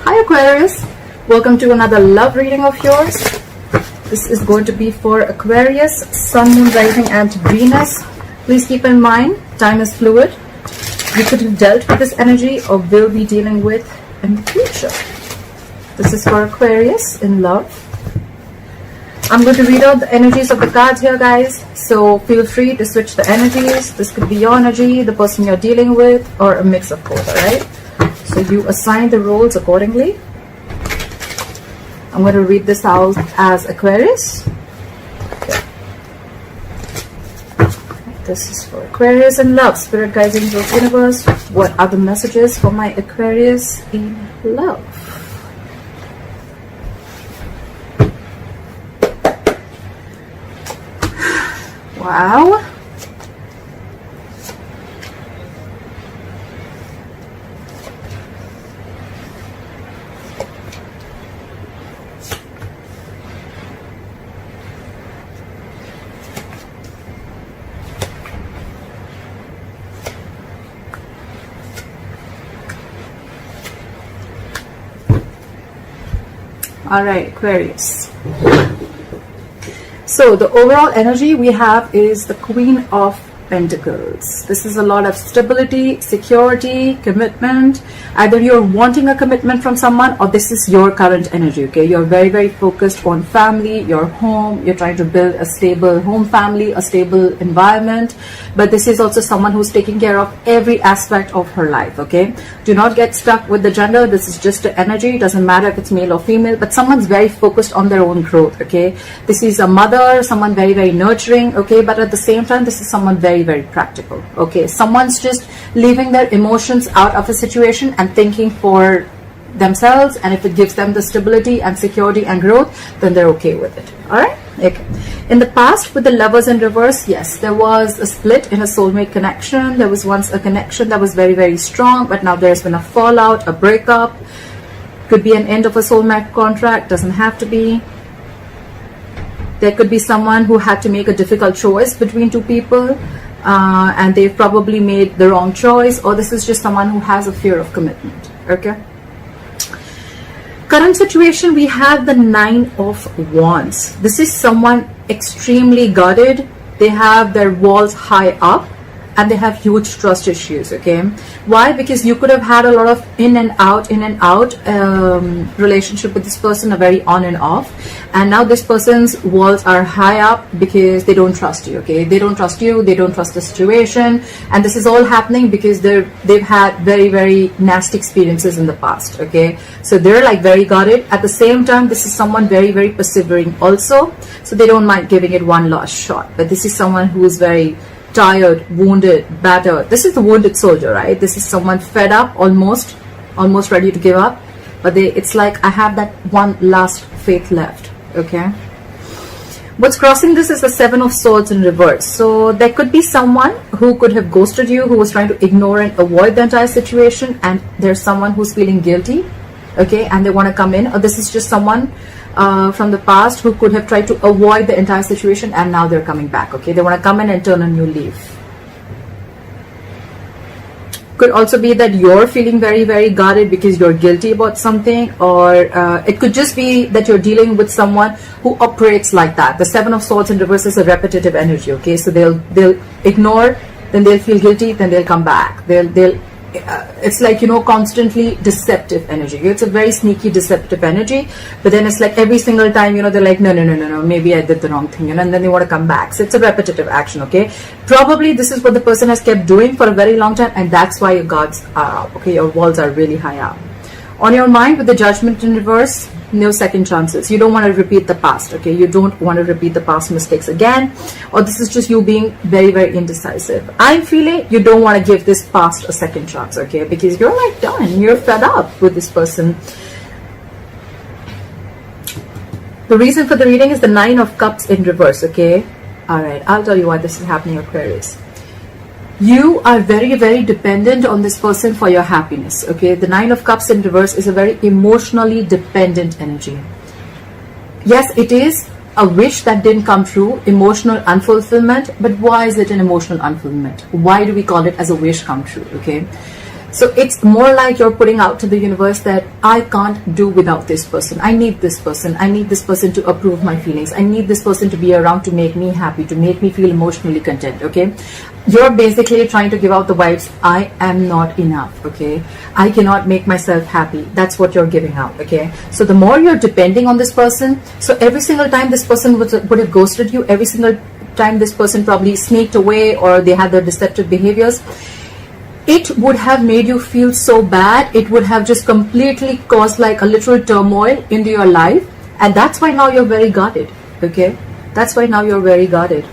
Hi Aquarius, welcome to another love reading of yours. This is going to be for Aquarius, Sun, Moon, Rising and Venus. Please keep in mind, time is fluid. You could have dealt with this energy or will be dealing with in the future. This is for Aquarius in love. I'm going to read out the energies of the cards here, guys. So feel free to switch the energies. This could be your energy, the person you're dealing with, or a mix of both, alright? So you assign the roles accordingly. I'm going to read this out as Aquarius. Okay. This is for Aquarius in love. Spirit, guides, angels, universe. What are the messages for my Aquarius in love? Wow. All right, Aquarius. So the overall energy we have is the Queen of Pentacles. This is a lot of stability, security, commitment. Either you're wanting a commitment from someone or this is your current energy, okay? You're very, very focused on family, your home. You're trying to build a stable home family, a stable environment. But this is also someone who's taking care of every aspect of her life, okay? Do not get stuck with the gender. This is just the energy. It doesn't matter if it's male or female, but someone's very focused on their own growth, okay? This is a mother, someone very, very nurturing, okay? But at the same time, this is someone very, very practical, okay? Someone's just leaving their emotions out of a situation and thinking for themselves, and if it gives them the stability and security and growth, then they're okay with it. All right, okay. In the past with the Lovers in reverse, yes, there was a split in a soulmate connection. There was once a connection that was very, very strong, but now there's been a fallout, a breakup. Could be an end of a soulmate contract, doesn't have to be. There could be someone who had to make a difficult choice between two people, and they've probably made the wrong choice, or this is just someone who has a fear of commitment, okay? Current situation, we have the Nine of Wands. This is someone extremely guarded. They have their walls high up and they have huge trust issues, okay? Why? Because you could have had a lot of in and out relationship with this person, a very on and off, and now this person's walls are high up because they don't trust you, okay? They don't trust you, they don't trust the situation, and this is all happening because they've had very, very nasty experiences in the past, okay? So they're like very guarded. At the same time, this is someone very, very persevering also, so they don't mind giving it one last shot. But this is someone who is very tired, wounded, battered. This is the wounded soldier, right? This is someone fed up, almost ready to give up, but it's like, I have that one last faith left, okay? What's crossing this is the Seven of Swords in reverse. So there could be someone who could have ghosted you, who was trying to ignore and avoid the entire situation, and there's someone who's feeling guilty, okay, and they want to come in. Or this is just someone from the past who could have tried to avoid the entire situation, and now they're coming back, okay? They want to come in and turn a new leaf. Could also be that you're feeling very, very guarded because you're guilty about something, or it could just be that you're dealing with someone who operates like that. The Seven of Swords in reverse is a repetitive energy, okay? So they'll ignore, then they'll feel guilty, then they'll come back. It's like, you know, constantly deceptive energy. It's a very sneaky deceptive energy, but then it's like every single time, you know, they're like, no, maybe I did the wrong thing, you know, and then they want to come back. So it's a repetitive action, okay? Probably this is what the person has kept doing for a very long time, and that's why your guards are up, okay? Your walls are really high up. On your mind with the Judgment in reverse, no second chances. You don't want to repeat the past, okay? You don't want to repeat the past mistakes again, or this is just you being very, very indecisive. I'm feeling you don't want to give this past a second chance, okay? Because you're like done, you're fed up with this person. The reason for the reading is the Nine of Cups in reverse, okay? All right, I'll tell you why this is happening, Aquarius. You are very, very dependent on this person for your happiness, okay? The Nine of Cups in reverse is a very emotionally dependent energy. Yes, it is a wish that didn't come true, emotional unfulfillment, but why is it an emotional unfulfillment? Why do we call it as a wish come true, okay? So it's more like you're putting out to the universe that I can't do without this person. I need this person. I need this person to approve my feelings. I need this person to be around to make me happy, to make me feel emotionally content, okay? You're basically trying to give out the vibes, I am not enough, okay? I cannot make myself happy. That's what you're giving out, okay? So the more you're depending on this person, so every single time this person would have ghosted you, every single time this person probably sneaked away or they had their deceptive behaviors, it would have made you feel so bad. It would have just completely caused like a literal turmoil into your life, and that's why now you're very guarded, okay? That's why now you're very guarded.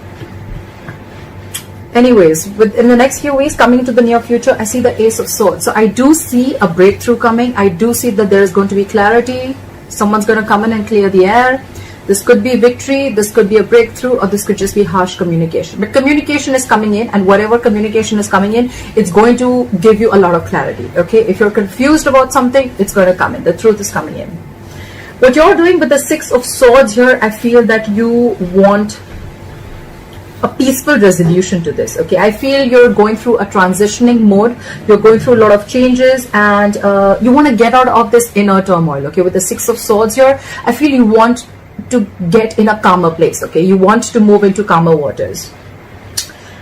Anyways, in the next few weeks, coming into the near future, I see the Ace of Swords. So I do see a breakthrough coming. I do see that there's going to be clarity. Someone's going to come in and clear the air. This could be victory, this could be a breakthrough, or this could just be harsh communication. But communication is coming in, and whatever communication is coming in, it's going to give you a lot of clarity, okay? If you're confused about something, it's going to come in. The truth is coming in. What you're doing with the Six of Swords here, I feel that you want a peaceful resolution to this, okay? I feel you're going through a transitioning mode. You're going through a lot of changes, and you want to get out of this inner turmoil, okay? With the Six of Swords here, I feel you want to get in a calmer place, okay? You want to move into calmer waters.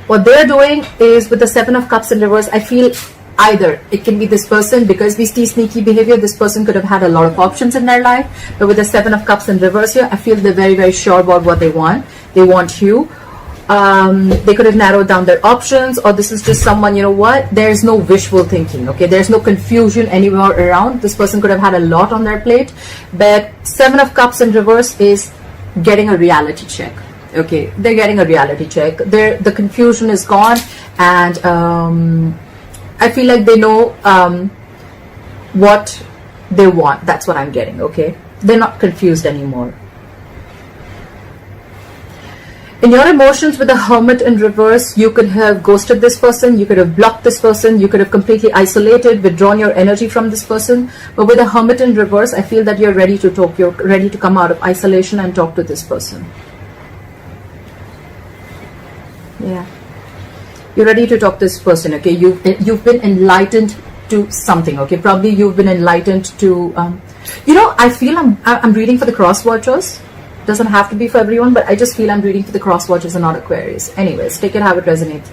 What they're doing is with the Seven of Cups in reverse, I feel either it can be this person, because we see sneaky behavior, this person could have had a lot of options in their life, but with the Seven of Cups in reverse here, I feel they're very, very sure about what they want. They want you. They could have narrowed down their options, or this is just someone, you know what, there's no wishful thinking, okay? There's no confusion anywhere around. This person could have had a lot on their plate, but Seven of Cups in reverse is getting a reality check, okay? They're getting a reality check. The confusion is gone, and I feel like they know what they want. That's what I'm getting, okay? They're not confused anymore. In your emotions with the Hermit in reverse, you could have ghosted this person, you could have blocked this person, you could have completely isolated, withdrawn your energy from this person. But with the Hermit in reverse, I feel that you're ready to talk, you're ready to come out of isolation and talk to this person. Yeah. You're ready to talk to this person, okay? You've been enlightened to something, okay? Probably you've been enlightened to, you know, I feel I'm reading for the cross watchers. Doesn't have to be for everyone, but I just feel I'm reading for the cross watchers and not Aquarius. Anyways, take it how it resonates.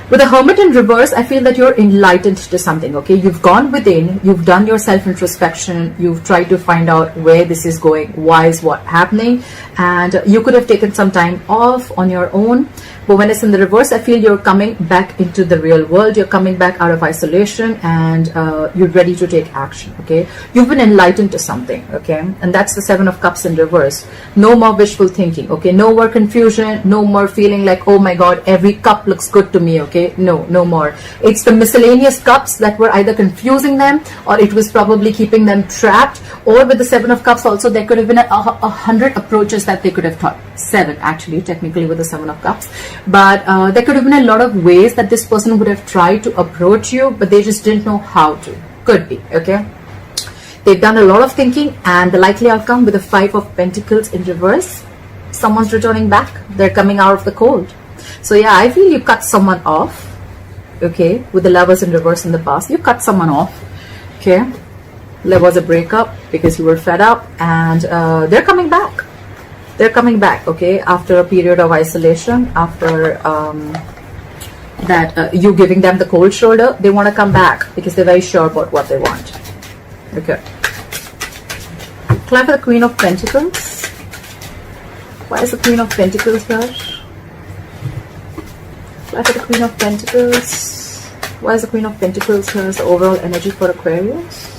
With the Hermit in reverse, I feel that you're enlightened to something, okay? You've gone within, you've done your self-introspection, you've tried to find out where this is going, why is what happening, and you could have taken some time off on your own. But when it's in the reverse, I feel you're coming back into the real world, you're coming back out of isolation, and you're ready to take action, okay? You've been enlightened to something, okay? And that's the Seven of Cups in reverse. No more wishful thinking, okay? No more confusion, no more feeling like, oh my God, every cup looks good to me, okay? No more. It's the miscellaneous cups that were either confusing them, or it was probably keeping them trapped. Or with the Seven of Cups also, there could have been 100 approaches that they could have thought. 7 actually, technically, with the Seven of Cups. But there could have been a lot of ways that this person would have tried to approach you, but they just didn't know how to. Could be, okay? They've done a lot of thinking, and the likely outcome with the Five of Pentacles in reverse, someone's returning back. They're coming out of the cold. So yeah, I feel you cut someone off, okay? With the Lovers in reverse in the past, you cut someone off, okay? There was a breakup because you were fed up, and they're coming back. They're coming back, okay? After a period of isolation, after you giving them the cold shoulder, they want to come back because they're very sure about what they want, okay? Clap for the Queen of Pentacles. Why is the Queen of Pentacles here? Clap for the Queen of Pentacles. Why is the Queen of Pentacles here? Is the overall energy for Aquarius?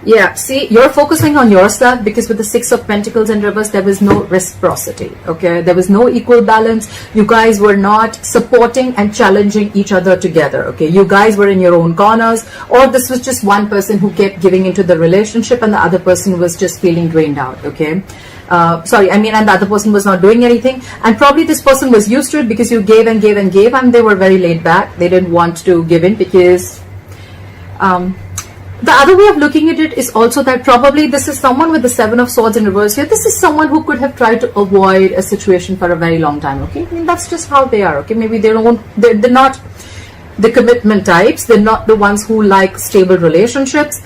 Yeah, see, you're focusing on yourself because with the Six of Pentacles in reverse, there was no reciprocity, okay? There was no equal balance. You guys were not supporting and challenging each other together, okay? You guys were in your own corners, or this was just one person who kept giving into the relationship and the other person was just feeling drained out, okay? And the other person was not doing anything, and probably this person was used to it because you gave and gave and gave, and they were very laid back. They didn't want to give in because the other way of looking at it is also that probably this is someone with the Seven of Swords in reverse here. This is someone who could have tried to avoid a situation for a very long time, okay? I mean, that's just how they are, okay? Maybe they're not the commitment types. They're not the ones who like stable relationships.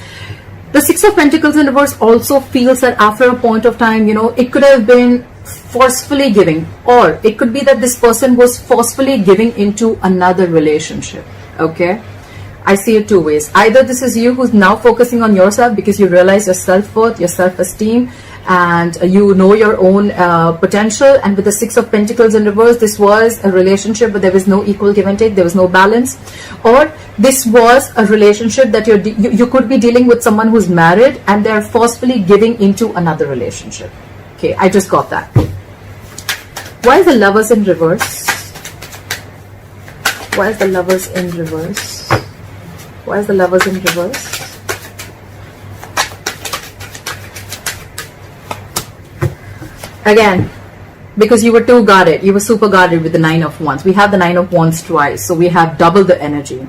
The Six of Pentacles in reverse also feels that after a point of time, you know, it could have been forcefully giving, or it could be that this person was forcefully giving into another relationship. Okay, I see it two ways. Either this is you who's now focusing on yourself because you realize your self-worth, your self-esteem, and you know your own potential. And with the Six of Pentacles in reverse, this was a relationship but there was no equal give and take, there was no balance. Or this was a relationship that you could be dealing with someone who's married and they're forcefully giving into another relationship. Okay, I just got that. Why is the Lovers in reverse? Why is the Lovers in reverse? Why is the Lovers in reverse? Again, because you were too guarded. You were super guarded with the Nine of Wands. We have the Nine of Wands twice, so we have double the energy.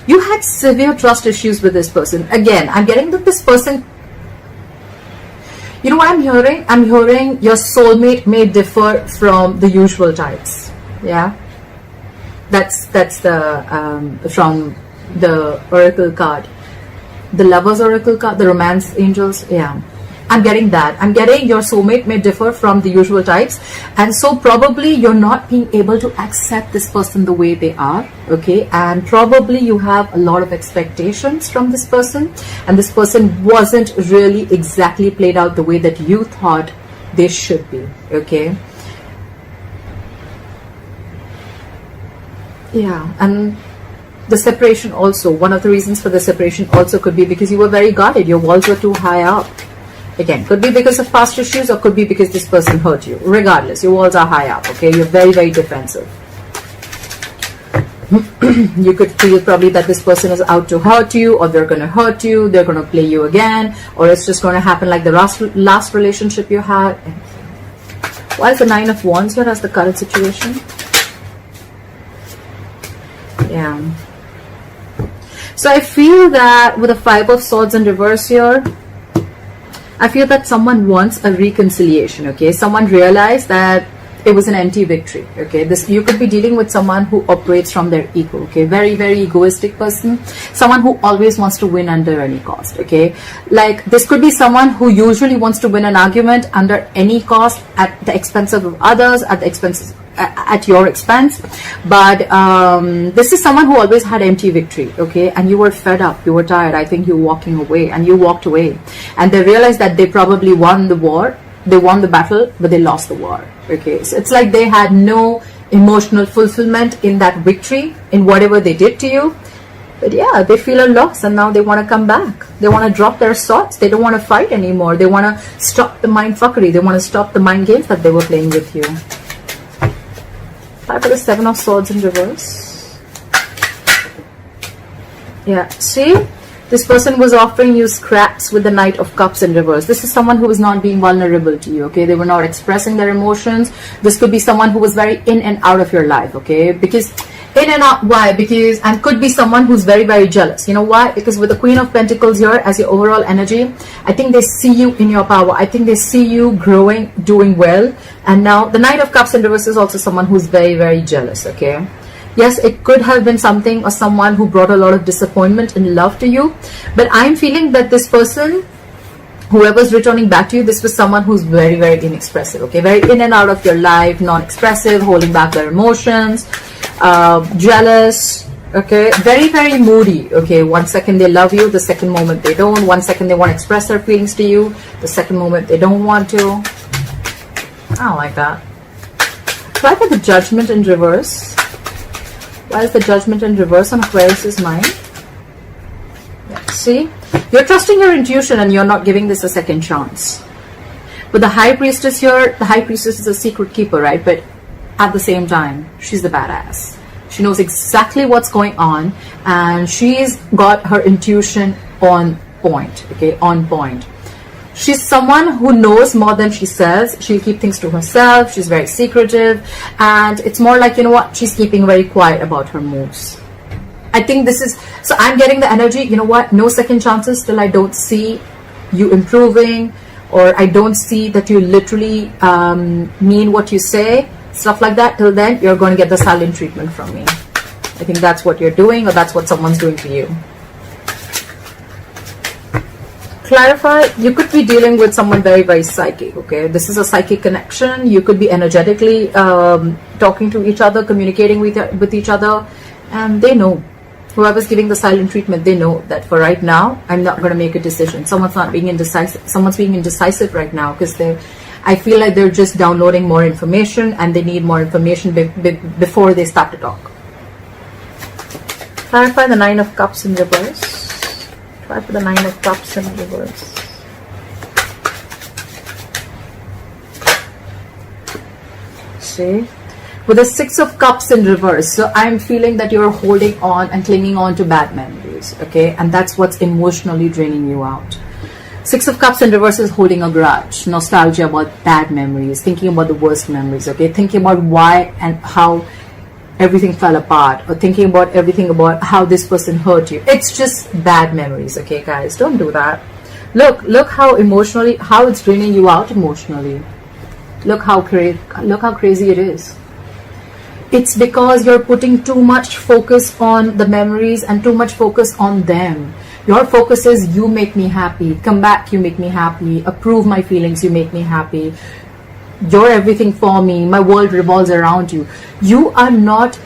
You had severe trust issues with this person. Again, I'm getting that this person, you know what I'm hearing? I'm hearing your soulmate may differ from the usual types. Yeah, that's the from the Oracle card, the Lovers Oracle card, the Romance Angels. Yeah, I'm getting that. I'm getting your soulmate may differ from the usual types, and so probably you're not being able to accept this person the way they are. Okay, and probably you have a lot of expectations from this person, and this person wasn't really exactly played out the way that you thought they should be. Okay, yeah, and the separation also, one of the reasons for the separation also could be because you were very guarded. Your walls were too high up. Again, could be because of past issues or could be because this person hurt you. Regardless, your walls are high up. Okay, you're very, very defensive. You could feel probably that this person is out to hurt you, or they're going to hurt you, they're going to play you again, or it's just going to happen like the last relationship you had. Why is the Nine of Wands here as the current situation? Yeah. So I feel that with the Five of Swords in reverse here, I feel that someone wants a reconciliation. Okay, someone realized that it was an empty victory. Okay, this, you could be dealing with someone who operates from their ego. Okay, very, very egoistic person, someone who always wants to win under any cost. Okay, like this could be someone who usually wants to win an argument under any cost, at the expense of others, at the expenses, at your expense. But this is someone who always had empty victory. Okay, and you were fed up, you were tired. I think you're walking away, and you walked away, and they realized that they probably won the war, they won the battle, but they lost the war. Okay, so it's like they had no emotional fulfillment in that victory, in whatever they did to you. But yeah, they feel a loss, and now they want to come back. They want to drop their swords. They don't want to fight anymore. They want to stop the mind fuckery. They want to stop the mind games that they were playing with you. Time for the Seven of Swords in reverse. Yeah, see? This person was offering you scraps with the Knight of Cups in reverse. This is someone who was not being vulnerable to you, okay? They were not expressing their emotions. This could be someone who was very in and out of your life, okay? Because in and out, why? Because, and could be someone who's very, very jealous. You know why? Because with the Queen of Pentacles here as your overall energy, I think they see you in your power. I think they see you growing, doing well. And now the Knight of Cups in reverse is also someone who's very, very jealous, okay? Yes, it could have been something or someone who brought a lot of disappointment in love to you. But I'm feeling that this person, whoever's returning back to you, this was someone who's very, very inexpressive, okay? Very in and out of your life, non-expressive, holding back their emotions, jealous, okay? Very, very moody, okay? One second they love you, the second moment they don't. One second they want to express their feelings to you, the second moment they don't want to. I don't like that. Try for the Judgment in reverse. Why is the Judgment in reverse on Aquarius's mind? Yeah, see? You're trusting your intuition and you're not giving this a second chance. But the High Priestess here, the High Priestess is a secret keeper, right? But at the same time, she's the badass. She knows exactly what's going on, and she's got her intuition on point, okay? On point. She's someone who knows more than she says. She'll keep things to herself. She's very secretive. And it's more like, you know what? She's keeping very quiet about her moves. I think this is... So I'm getting the energy, you know what? No second chances till I don't see you improving, or I don't see that you literally mean what you say. Stuff like that. Till then, you're going to get the silent treatment from me. I think that's what you're doing, or that's what someone's doing to you. Clarify, you could be dealing with someone very, very psychic, okay? This is a psychic connection. You could be energetically talking to each other, communicating with each other, and they know. Whoever's giving the silent treatment, they know that for right now, I'm not going to make a decision. Someone's not being indecisive. Someone's being indecisive right now because I feel like they're just downloading more information and they need more information before they start to talk. Clarify the Nine of Cups in reverse. Try for the Nine of Cups in reverse. See? With the Six of Cups in reverse. So I'm feeling that you're holding on and clinging on to bad memories. Okay? And that's what's emotionally draining you out. Six of Cups in reverse is holding a grudge. Nostalgia about bad memories. Thinking about the worst memories. Okay? Thinking about why and how everything fell apart, or thinking about everything about how this person hurt you. It's just bad memories, okay guys? Don't do that. Look how emotionally, how it's draining you out emotionally. Look how crazy it is. It's because you're putting too much focus on the memories and too much focus on them. Your focus is, you make me happy, come back, you make me happy, approve my feelings, you make me happy, you're everything for me, my world revolves around you. You are not,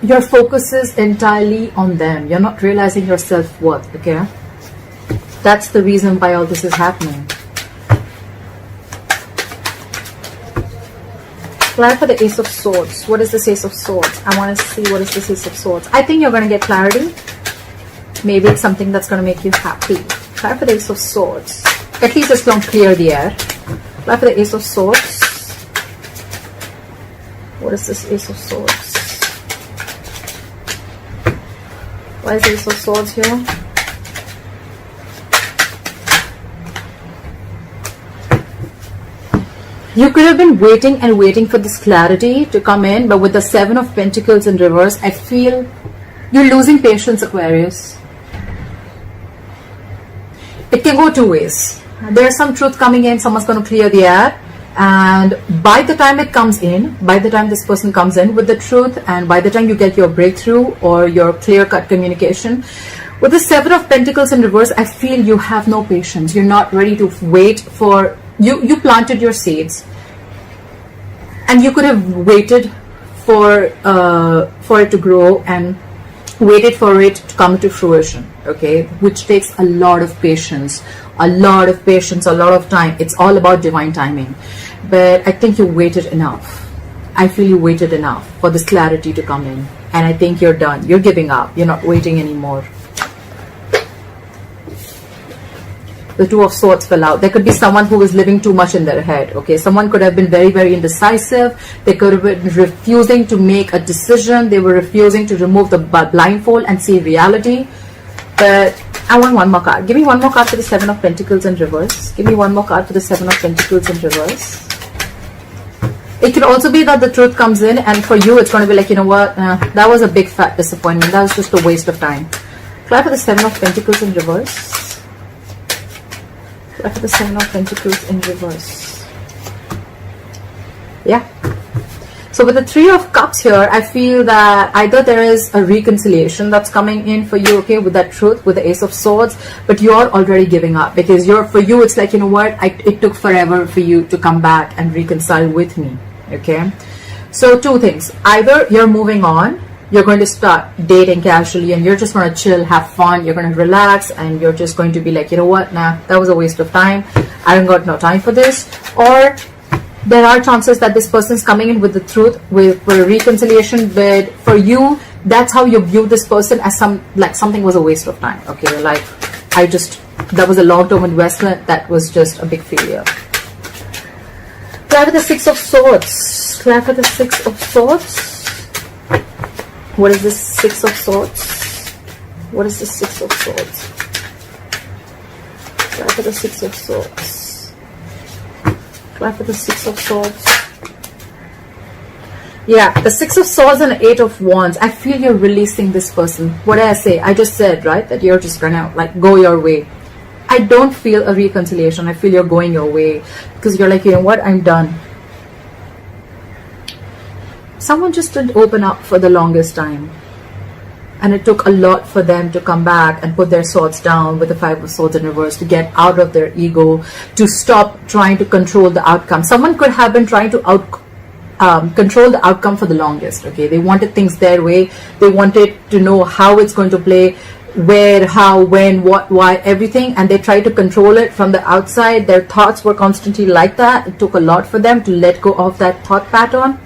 your focus is entirely on them. You're not realizing your self-worth, okay? That's the reason why all this is happening. Clarify for the Ace of Swords. What is this Ace of Swords? I want to see what is this Ace of Swords. I think you're going to get clarity. Maybe it's something that's going to make you happy. Clarify for the Ace of Swords. At least it's going to clear the air. Clarify for the Ace of Swords. What is this Ace of Swords? Why is the Ace of Swords here? You could have been waiting and waiting for this clarity to come in, but with the Seven of Pentacles in reverse, I feel you're losing patience, Aquarius. It can go two ways. There's some truth coming in, someone's going to clear the air, and by the time it comes in, by the time this person comes in with the truth, and by the time you get your breakthrough or your clear-cut communication, with the Seven of Pentacles in reverse, I feel you have no patience. You're not ready to wait for... You planted your seeds, and you could have waited for it to grow and waited for it to come to fruition, okay? Which takes a lot of patience, a lot of time. It's all about divine timing. But I think you waited enough. I feel you waited enough for this clarity to come in. And I think you're done. You're giving up. You're not waiting anymore. The Two of Swords fell out. There could be someone who was living too much in their head, okay? Someone could have been very, very indecisive. They could have been refusing to make a decision. They were refusing to remove the blindfold and see reality. But I want one more card. Give me one more card for the Seven of Pentacles in reverse. Give me one more card for the Seven of Pentacles in reverse. It could also be that the truth comes in, and for you it's going to be like, you know what, that was a big fat disappointment. That was just a waste of time. Try for the Seven of Pentacles in reverse. Try for the Seven of Pentacles in reverse. Yeah. So with the Three of Cups here, I feel that either there is a reconciliation that's coming in for you, okay, with that truth, with the Ace of Swords, but you're already giving up because for you, it's like, you know what, it took forever for you to come back and reconcile with me, okay? So two things. Either you're moving on, you're going to start dating casually and you're just going to chill, have fun, you're going to relax, and you're just going to be like, you know what, nah, that was a waste of time. I don't got no time for this. Or there are chances that this person's coming in with the truth, with a reconciliation, but for you, that's how you view this person, as something was a waste of time, okay? Like, that was a long-term investment that was just a big failure. Try for the Six of Swords. Try for the Six of Swords. What is this Six of Swords? What is the Six of Swords? Try for the Six of Swords. Try for the Six of Swords. Yeah, the Six of Swords and Eight of Wands. I feel you're releasing this person. What did I say? I just said, right, that you're just gonna like go your way. I don't feel a reconciliation. I feel you're going your way because you're like, you know what, I'm done. Someone just didn't open up for the longest time. And it took a lot for them to come back and put their swords down with the Five of Swords in reverse, to get out of their ego, to stop trying to control the outcome. Someone could have been trying to control the outcome for the longest. Okay, they wanted things their way. They wanted to know how it's going to play, where, how, when, what, why, everything, and they tried to control it from the outside. Their thoughts were constantly like that. It took a lot for them to let go of that thought pattern.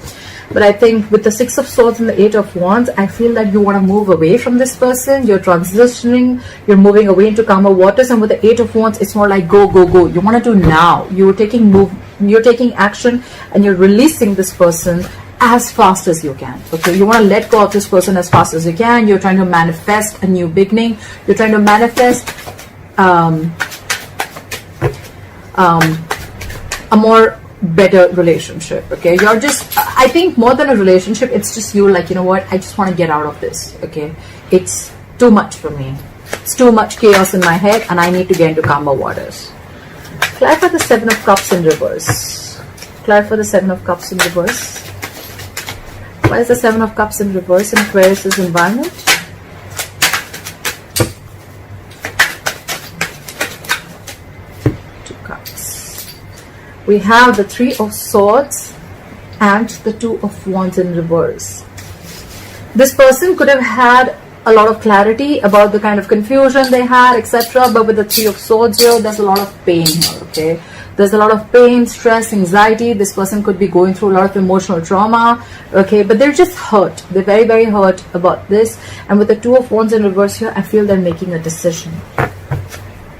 But I think with the Six of Swords and the Eight of Wands, I feel that you want to move away from this person. You're transitioning, you're moving away into calmer waters. And with the Eight of Wands, it's more like go, go, go. You want to do now. You're taking action, and you're releasing this person as fast as you can. Okay, you want to let go of this person as fast as you can. You're trying to manifest a new beginning. You're trying to manifest a more better relationship. Okay, you're just, I think more than a relationship, it's just you like, you know what, I just want to get out of this. Okay, it's too much for me. It's too much chaos in my head, and I need to get into calmer waters. Clarify the Seven of Cups in reverse. Clarify the Seven of Cups in reverse. Why is the Seven of Cups in reverse in Aquarius' environment? Two Cups. We have the Three of Swords and the Two of Wands in reverse. This person could have had a lot of clarity about the kind of confusion they had, etc. But with the Three of Swords here, there's a lot of pain here, okay? There's a lot of pain, stress, anxiety. This person could be going through a lot of emotional trauma, okay? But they're just hurt. They're very, very hurt about this. And with the Two of Wands in reverse here, I feel they're making a decision.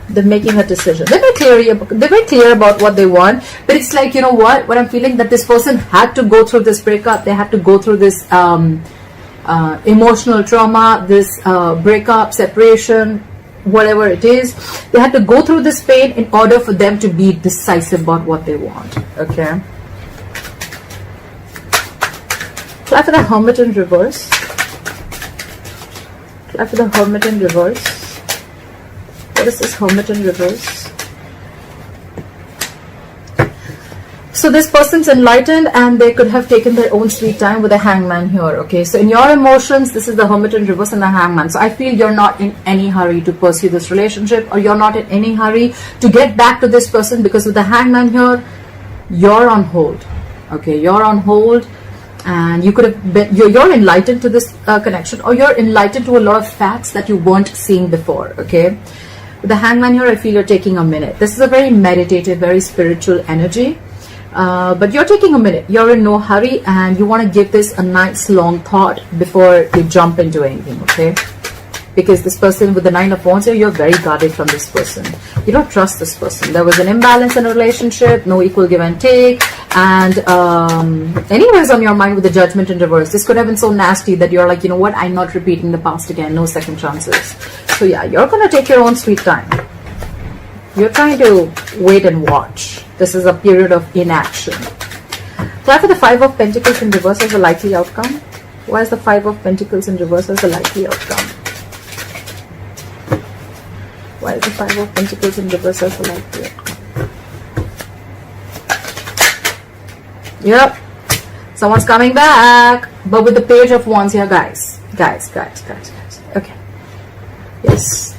They're making a decision. They're very clear about what they want. But it's like, you know what I'm feeling, that this person had to go through this breakup. They had to go through this emotional trauma, this breakup, separation, whatever it is. They had to go through this pain in order for them to be decisive about what they want. Okay. Apply for the Hermit in reverse. Apply for the Hermit in reverse. What is this Hermit in reverse? So this person's enlightened, and they could have taken their own sweet time with the Hangman here. Okay, so in your emotions, this is the Hermit in reverse and the Hangman. So I feel you're not in any hurry to pursue this relationship, or you're not in any hurry to get back to this person, because with the Hangman here, you're on hold. Okay, you're on hold, and you could have been, you're enlightened to this connection, or you're enlightened to a lot of facts that you weren't seeing before. Okay, with the Hangman here, I feel you're taking a minute. This is a very meditative, very spiritual energy. But you're taking a minute. You're in no hurry, and you want to give this a nice long thought before you jump into anything, okay? Because this person with the Nine of Wands here, you're very guarded from this person. You don't trust this person. There was an imbalance in a relationship, no equal give and take, and anyways on your mind with the Judgment in reverse. This could have been so nasty that you're like, you know what, I'm not repeating the past again, no second chances. So yeah, you're going to take your own sweet time. You're trying to wait and watch. This is a period of inaction. Apply for the Five of Pentacles in reverse as a likely outcome. Why is the Five of Pentacles in reverse as a likely outcome? Why is the Five of Pentacles in reverse as a likely outcome? Yep. Someone's coming back. But with the Page of Wands here, guys. Guys. Okay. Yes.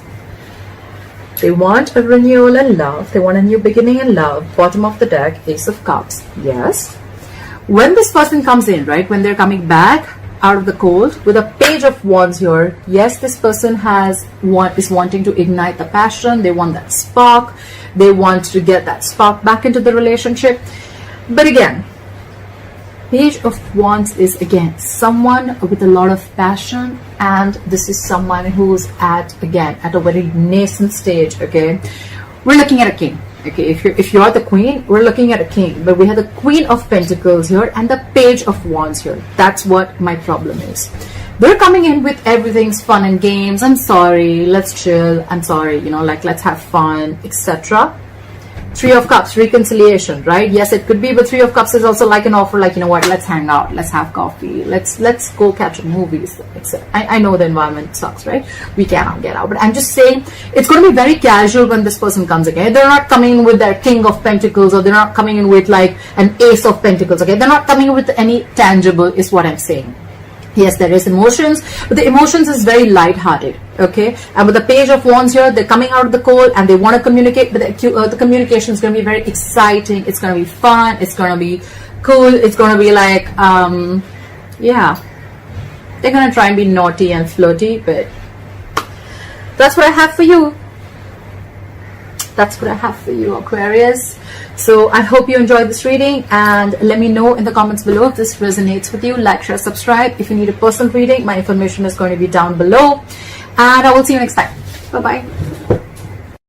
They want a renewal in love. They want a new beginning in love. Bottom of the deck, Ace of Cups. Yes. When this person comes in, right, when they're coming back out of the cold with a Page of Wands here, yes, this person is wanting to ignite the passion. They want that spark. They want to get that spark back into the relationship. But again, Page of Wands is again someone with a lot of passion, and this is someone who's at a very nascent stage. Okay, we're looking at a king. Okay, if you're the queen, we're looking at a king, but we have the Queen of Pentacles here and the Page of Wands here. That's what my problem is. They're coming in with everything's fun and games. I'm sorry, let's chill. I'm sorry, you know, like let's have fun, etc. Three of Cups, reconciliation, right? Yes, it could be, but Three of Cups is also like an offer, like, you know what, let's hang out, let's have coffee, let's go catch movies. I know the environment sucks, right? We cannot get out, but I'm just saying it's going to be very casual when this person comes again. They're not coming in with their King of Pentacles, or they're not coming in with like an Ace of Pentacles. Okay, they're not coming in with any tangible, is what I'm saying. Yes, there is emotions, but the emotions is very light-hearted, okay? And with the Page of Wands here, they're coming out of the cold and they want to communicate, but the communication is going to be very exciting. It's going to be fun. It's going to be cool. It's going to be like, yeah, they're going to try and be naughty and flirty, but that's what I have for you. That's what I have for you, Aquarius. So I hope you enjoyed this reading, and let me know in the comments below if this resonates with you. Like, share, subscribe. If you need a personal reading, my information is going to be down below, and I will see you next time. Bye bye.